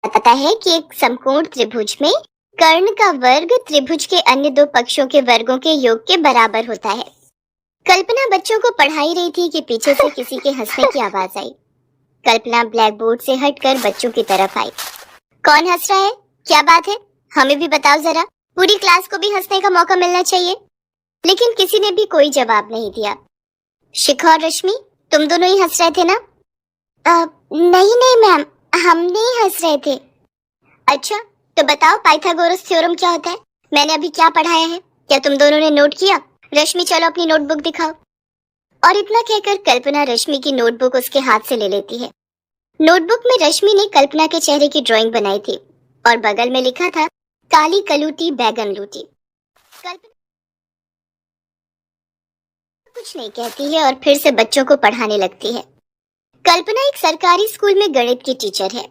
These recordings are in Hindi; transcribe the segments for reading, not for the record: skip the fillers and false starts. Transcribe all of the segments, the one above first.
पता है कि एक समकोण त्रिभुज में कर्ण का वर्ग त्रिभुज के अन्य दो पक्षों के वर्गों के योग के बराबर होता है। कल्पना बच्चों को पढ़ाई रही थी कि पीछे से किसी के हंसने की आवाज आई। कल्पना ब्लैक बोर्ड से हटकर बच्चों की तरफ आई। कौन हंस रहा है? क्या बात है? हमें भी बताओ जरा। पूरी क्लास को भी हंसने का मौका मिलना चाहिए। लेकिन किसी ने भी कोई जवाब नहीं दिया। शिखा और रश्मि, तुम दोनों ही हंस रहे थे ना? नहीं नहीं मैम, हम नहीं हंस रहे थे। अच्छा, तो बताओ पाइथागोरस थ्योरम क्या होता है? मैंने अभी क्या पढ़ाया है, क्या तुम दोनों ने नोट किया? रश्मि, चलो अपनी नोटबुक दिखाओ। और इतना कहकर कल्पना रश्मि की नोटबुक उसके हाथ से ले लेती है। नोटबुक में रश्मि ने कल्पना के चेहरे की ड्राइंग बनाई थी और बगल में लिखा था, काली कलूटी बैगन लूटी। कल्पना कुछ नहीं कहती है और फिर से बच्चों को पढ़ाने लगती है। कल्पना एक सरकारी स्कूल में गणित की टीचर है।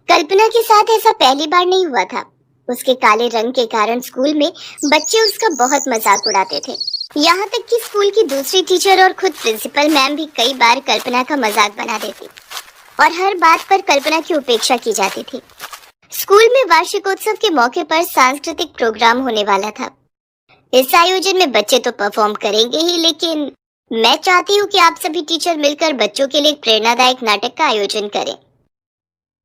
कल्पना के साथ ऐसा पहली बार नहीं हुआ था। उसके काले रंग के कारण स्कूल में बच्चे उसका बहुत मजाक उड़ाते थे। यहाँ तक कि स्कूल की दूसरी टीचर और खुद प्रिंसिपल मैम भी कई बार कल्पना का मजाक बना देती और हर बात पर कल्पना की उपेक्षा की जाती थी। स्कूल में वार्षिकोत्सव के मौके पर सांस्कृतिक प्रोग्राम होने वाला था। इस आयोजन में बच्चे तो परफॉर्म करेंगे ही, लेकिन मैं चाहती हूँ कि आप सभी टीचर मिलकर बच्चों के लिए एक प्रेरणादायक नाटक का आयोजन करें।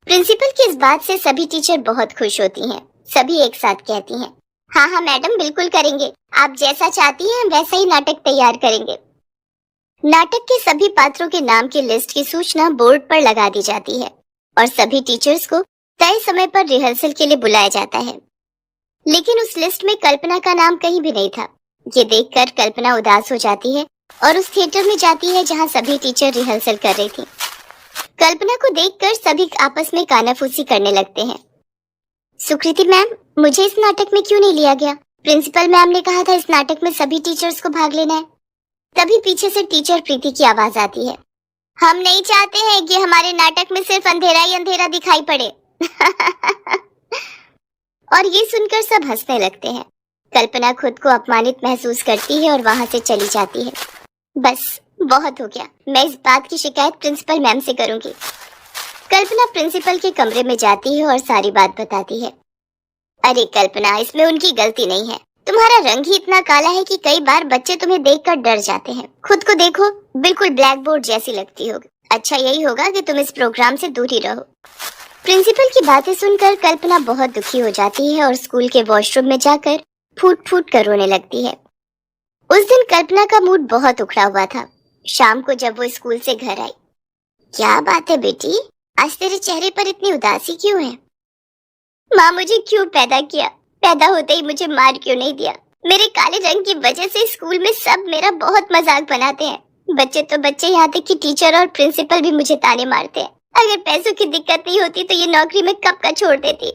प्रिंसिपल की इस बात से सभी टीचर बहुत खुश होती हैं। सभी एक साथ कहती हैं, हाँ हाँ मैडम, बिल्कुल करेंगे। आप जैसा चाहती हैं वैसा ही नाटक तैयार करेंगे। नाटक के सभी पात्रों के नाम की लिस्ट की सूचना बोर्ड पर लगा दी जाती है और सभी टीचर्स को तय समय पर रिहर्सल के लिए बुलाया जाता है। लेकिन उस लिस्ट में कल्पना का नाम कहीं भी नहीं था। ये देखकर कल्पना उदास हो जाती है और उस थिएटर में जाती है जहाँ सभी टीचर रिहर्सल कर रही थी। कल्पना को देखकर सभी आपस में कानाफूसी करने लगते हैं। सुकृति मैम, मुझे इस नाटक में क्यों नहीं लिया गया? प्रिंसिपल मैम ने कहा था इस नाटक में सभी टीचर्स को भाग लेना है। तभी पीछे से टीचर प्रीति की आवाज आती है, हम नहीं चाहते हैं कि हमारे नाटक में सिर्फ अंधेरा ही अंधेरा दिखाई पड़े। और ये सुनकर सब हंसने लगते हैं। कल्पना खुद को अपमानित महसूस करती है और वहां से चली जाती है। बस बहुत हो गया, मैं इस बात की शिकायत प्रिंसिपल मैम से करूंगी। कल्पना प्रिंसिपल के कमरे में जाती है और सारी बात बताती है। अरे कल्पना, इसमें उनकी गलती नहीं है। तुम्हारा रंग ही इतना काला है कि कई बार बच्चे तुम्हें देखकर डर जाते हैं। खुद को देखो, बिल्कुल ब्लैक बोर्ड जैसी लगती हो। अच्छा यही होगा कि तुम इस प्रोग्राम से दूर ही रहो। प्रिंसिपल की बातें सुनकर कल्पना बहुत दुखी हो जाती है और स्कूल के वॉशरूम में जाकर फूट फूट कर रोने लगती है। उस दिन कल्पना का मूड बहुत उखड़ा हुआ था। शाम को जब वो स्कूल से घर आई, क्या बात है बेटी, आज तेरे चेहरे पर इतनी उदासी क्यों है? माँ, मुझे क्यों पैदा किया? पैदा होते ही मुझे मार क्यों नहीं दिया? मेरे काले रंग की वजह से स्कूल में सब मेरा बहुत मजाक बनाते हैं। बच्चे तो बच्चे, यहाँ तक कि टीचर और प्रिंसिपल भी मुझे ताने मारते हैं। अगर पैसों की दिक्कत नहीं होती तो ये नौकरी मैं कब का छोड़ देती।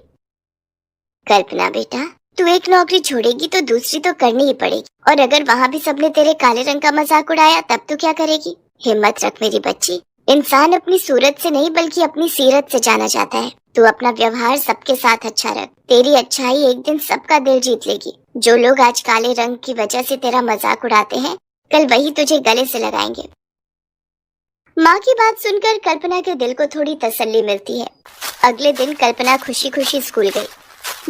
कल्पना बेटा, तू एक नौकरी छोड़ेगी तो दूसरी तो करनी ही पड़ेगी, और अगर वहाँ भी सबने तेरे काले रंग का मजाक उड़ाया तब तू क्या करेगी? हिम्मत रख मेरी बच्ची। इंसान अपनी सूरत से नहीं बल्कि अपनी सीरत से जाना जाता है। तू अपना व्यवहार सबके साथ अच्छा रख। तेरी अच्छाई एक दिन सबका दिल जीत लेगी। जो लोग आज काले रंग की वजह से तेरा मजाक उड़ाते हैं, कल वही तुझे गले से लगाएंगे। माँ की बात सुनकर कल्पना के दिल को थोड़ी तसल्ली मिलती है। अगले दिन कल्पना खुशी खुशी स्कूल गई।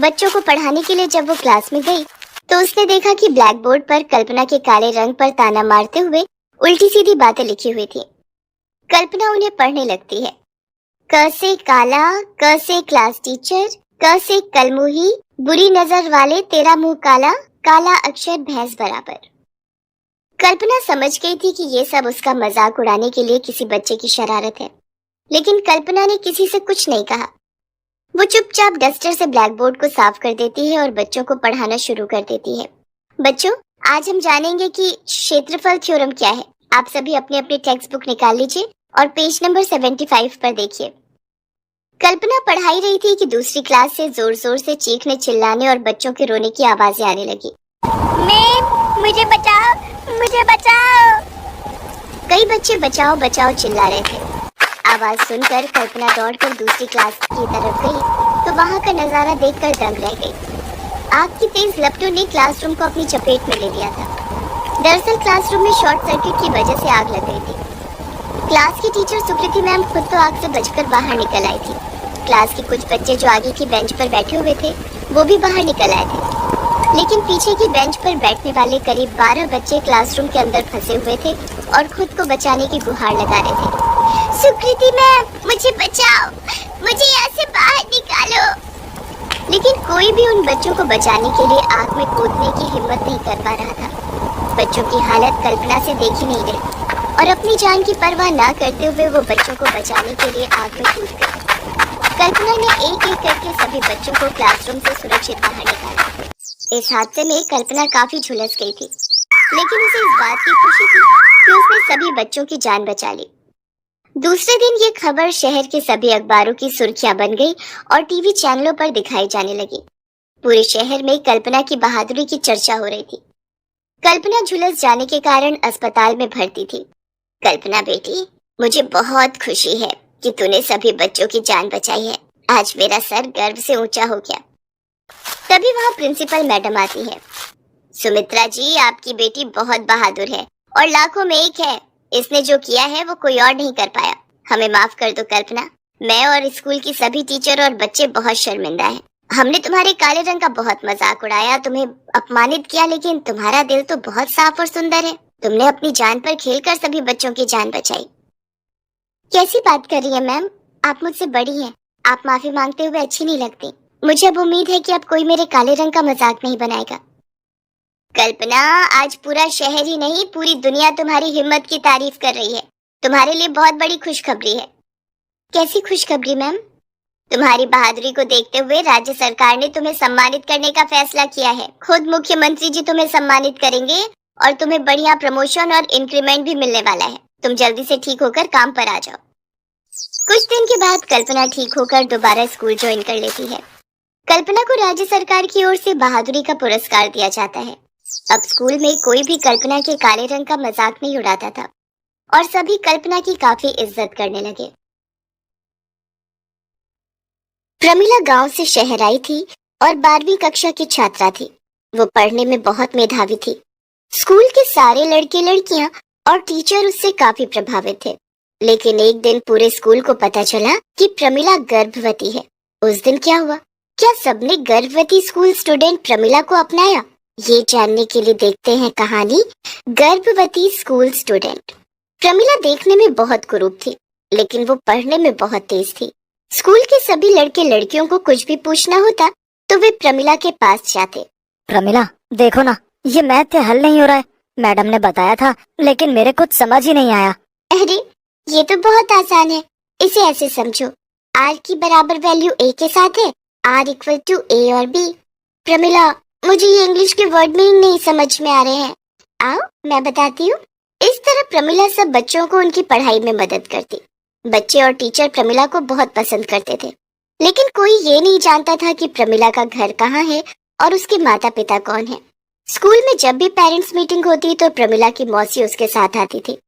बच्चों को पढ़ाने के लिए जब वो क्लास में गई तो उसने देखा कि ब्लैक बोर्ड पर कल्पना के काले रंग पर ताना मारते हुए उल्टी सीधी बातें लिखी हुई थी। कल्पना उन्हें पढ़ने लगती है। क से काला, क से क्लास टीचर, क से कलमुही, बुरी नजर वाले तेरा मुंह काला, काला अक्षर भैंस बराबर। कल्पना समझ गई थी कि ये सब उसका मजाक उड़ाने के लिए किसी बच्चे की शरारत है, लेकिन कल्पना ने किसी से कुछ नहीं कहा। वो चुपचाप डस्टर से ब्लैक बोर्ड को साफ कर देती है और बच्चों को पढ़ाना शुरू कर देती है। बच्चों, आज हम जानेंगे कि क्षेत्रफल थ्योरम क्या है। आप सभी अपनी अपनी टेक्स्ट बुक निकाल लीजिए और पेज नंबर 75 पर देखिए। कल्पना पढ़ाई रही थी कि दूसरी क्लास से जोर जोर से चीखने, चिल्लाने और बच्चों के रोने की आवाजें आने लगी। मैम, मुझे बचाओ, मुझे बचाओ। कई बच्चे बचाओ बचाओ चिल्ला रहे थे। आवाज सुनकर कल्पना दौड़कर दूसरी क्लास की तरफ गई तो वहां का नजारा देखकर दंग रह गई। आग की तेज लपटों ने क्लासरूम को अपनी चपेट में ले लिया था। दरअसल क्लासरूम में शॉर्ट सर्किट की वजह से आग लग गई थी। क्लास की टीचर सुकृति मैम खुद तो आग से बचकर बाहर निकल आई थी, क्लास के कुछ बच्चे जो आगे की बेंच पर बैठे हुए थे वो भी बाहर निकल आए थे, लेकिन पीछे की बेंच पर बैठने वाले करीब 12 बच्चे क्लासरूम के अंदर फंसे हुए थे और खुद को बचाने की गुहार लगा रहे थे। सुकृति मैम, मुझे बचाओ, मुझे यहाँ से बाहर निकालो। लेकिन कोई भी उन बच्चों को बचाने के लिए आग में कूदने की हिम्मत नहीं कर पा रहा था। बच्चों की हालत कल्पना से देखी नहीं रही और अपनी जान की परवाह ना करते हुए वो बच्चों को बचाने के लिए आग में कूद गए। कल्पना ने एक एक करके सभी बच्चों को क्लासरूम से सुरक्षित बाहर निकाला। इस हादसे में कल्पना काफी झुलस गई थी, लेकिन उसे इस बात की खुशी थी कि उसने सभी बच्चों की जान बचा ली। दूसरे दिन ये खबर शहर के सभी अखबारों की सुर्खियां बन गई और टीवी चैनलों पर दिखाई जाने लगी। पूरे शहर में कल्पना की बहादुरी की चर्चा हो रही थी। कल्पना झुलस जाने के कारण अस्पताल में भर्ती थी। कल्पना बेटी, मुझे बहुत खुशी है कि तूने सभी बच्चों की जान बचाई है। आज मेरा सर गर्व से ऊंचा हो गया। तभी वहाँ प्रिंसिपल मैडम आती है। सुमित्रा जी, आपकी बेटी बहुत बहादुर है और लाखों में एक है। इसने जो किया है वो कोई और नहीं कर पाया। हमें माफ कर दो कल्पना। मैं और स्कूल की सभी टीचर और बच्चे बहुत शर्मिंदा हैं। हमने तुम्हारे काले रंग का बहुत मजाक उड़ाया, तुम्हें अपमानित किया, लेकिन तुम्हारा दिल तो बहुत साफ और सुंदर है। तुमने अपनी जान पर खेलकर सभी बच्चों की जान बचाई। कैसी बात कर रही है मैम? आप मुझसे बड़ी हैं। आप माफी मांगते हुए अच्छी नहीं लगती। मुझे अब उम्मीद है कि अब कोई मेरे काले रंग का मजाक नहीं बनाएगा। कल्पना, आज पूरा शहर ही नहीं पूरी दुनिया तुम्हारी हिम्मत की तारीफ कर रही है। तुम्हारे लिए बहुत बड़ी खुशखबरी है। कैसी खुशखबरी मैम? तुम्हारी बहादुरी को देखते हुए राज्य सरकार ने तुम्हें सम्मानित करने का फैसला किया है। खुद मुख्यमंत्री जी तुम्हें सम्मानित करेंगे और तुम्हें बढ़िया प्रमोशन और इंक्रीमेंट भी मिलने वाला है। तुम जल्दी से ठीक होकर काम पर आ जाओ। कुछ दिन के बाद कल्पना ठीक होकर दोबारा स्कूल ज्वाइन कर लेती है। कल्पना को राज्य सरकार की ओर से बहादुरी का पुरस्कार दिया जाता है। अब स्कूल में कोई भी कल्पना के काले रंग का मजाक नहीं उड़ाता था और सभी कल्पना की काफी इज्जत करने लगे। प्रमिला गांव से शहर आई थी और 12वीं कक्षा की छात्रा थी। वो पढ़ने में बहुत मेधावी थी। स्कूल के सारे लड़के लड़कियां और टीचर उससे काफी प्रभावित थे। लेकिन एक दिन पूरे स्कूल को पता चला कि प्रमिला गर्भवती है। उस दिन क्या हुआ? क्या सबने गर्भवती स्कूल स्टूडेंट प्रमिला को अपनाया? ये जानने के लिए देखते हैं कहानी गर्भवती स्कूल स्टूडेंट। प्रमिला देखने में बहुत कुरूप थी, लेकिन वो पढ़ने में बहुत तेज थी। स्कूल के सभी लड़के लड़कियों को कुछ भी पूछना होता तो वे प्रमिला के पास जाते। प्रमिला, देखो ना, ये मैथ से हल नहीं हो रहा है। मैडम ने बताया था, लेकिन मेरे कुछ समझ ही नहीं आया। अरे, ये तो बहुत आसान है। इसे ऐसे समझो, r की बराबर वैल्यू a के साथ है, r इक्वल टू a और b। प्रमिला, मुझे ये इंग्लिश के वर्ड मीनिंग नहीं समझ में आ रहे हैं। आओ मैं बताती हूँ। इस तरह प्रमिला सब बच्चों को उनकी पढ़ाई में मदद करती। बच्चे और टीचर प्रमिला को बहुत पसंद करते थे, लेकिन कोई ये नहीं जानता था कि प्रमिला का घर कहाँ है और उसके माता पिता कौन है। स्कूल में जब भी पेरेंट्स मीटिंग होती तो प्रमिला की मौसी उसके साथ आती थी।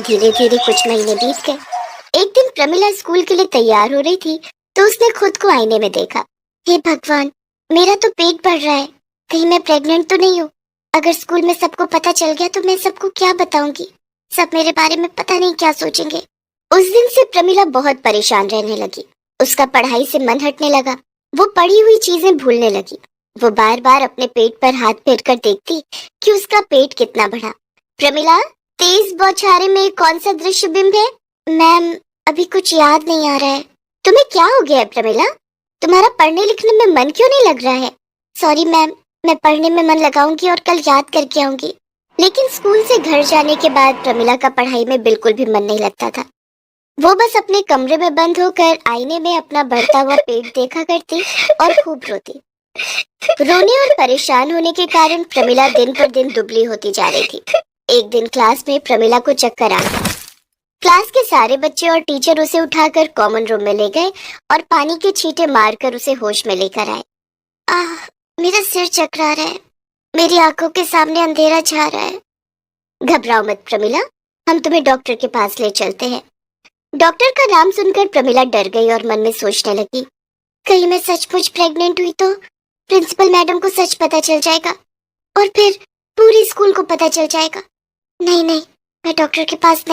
धीरे धीरे कुछ महीने बीत गए। एक दिन प्रमिला स्कूल के लिए तैयार हो रही थी तो उसने खुद को आईने में देखा। हे भगवान, मेरा तो पेट बढ़ रहा है। कहीं मैं प्रेग्नेंट तो नहीं हूँ? अगर स्कूल में सबको पता चल गया तो मैं सबको क्या बताऊंगी? सब मेरे बारे में पता नहीं क्या सोचेंगे। उस दिन से प्रमिला बहुत परेशान रहने लगी। उसका पढ़ाई से मन हटने लगा। वो पढ़ी हुई चीजें भूलने लगी। वो बार बार अपने पेट पर हाथ फेर कर देखती कि उसका पेट कितना बढ़ा। प्रमिला, तेज बौछारे में कौन सा दृश्य बिंब है? मैम, अभी कुछ याद नहीं आ रहा है। तुम्हें क्या हो गया है प्रमिला? तुम्हारा पढ़ने लिखने में मन क्यों नहीं लग रहा है? सॉरी मैम, मैं पढ़ने में मन लगाऊंगी और कल याद करके आऊंगी। लेकिन स्कूल से घर जाने के बाद प्रमिला का पढ़ाई में बिल्कुल भी मन नहीं लगता था। वो बस अपने कमरे में बंद होकर आईने में अपना बढ़ता हुआ पेट देखा करती और खूब रोती। रोने और परेशान होने के कारण प्रमिला दिन पर दिन दुबली होती जा रही थी। एक दिन क्लास में प्रमिला को चक्कर आ गया। क्लास के सारे बच्चे और टीचर उसे उठाकर कॉमन रूम में ले गए और पानी के छींटे मारकर उसे होश में लेकर आए। मेरा सिर चकरा रहा है। मेरी आंखों के सामने अंधेरा छा रहा है। घबराओ मत प्रमिला, हम तुम्हें डॉक्टर के पास ले चलते हैं। डॉक्टर का नाम सुनकर प्रमिला डर गई और मन में सोचने लगी, कहीं मैं सचमुच प्रेग्नेंट हुई तो प्रिंसिपल मैडम को सच पता चल जाएगा और फिर पूरे स्कूल को पता चल जाएगा। नहीं, मैं डॉक्टर के पास नहीं